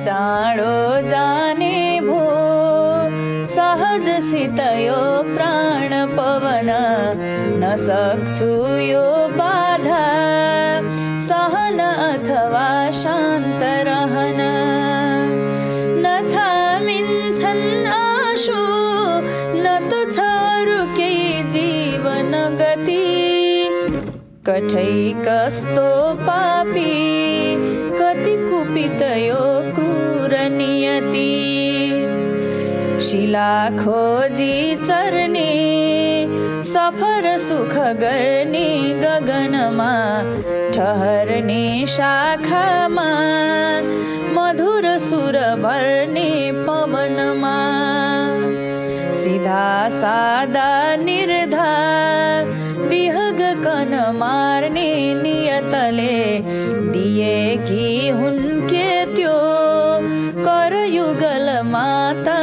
चाँडो जाने भो सहजसित यो प्राण पवन न सक्छु यो बाधा सहन अथवा शान्त रहन न थामिन्छन् आँसु न त छ रुके जीवन गति कठै कस्तो पापी कति कुपित यो क्रूर नियति शिला खोजी चर्ने सफर सुख गर्ने गगनमा ठहर्ने शाखामा मधुर सुर भर्ने पवनमा सीधा सादा निर्धार विहग कन मार्ने नियतले दिए कि हुन् के त्यो कर युगल माता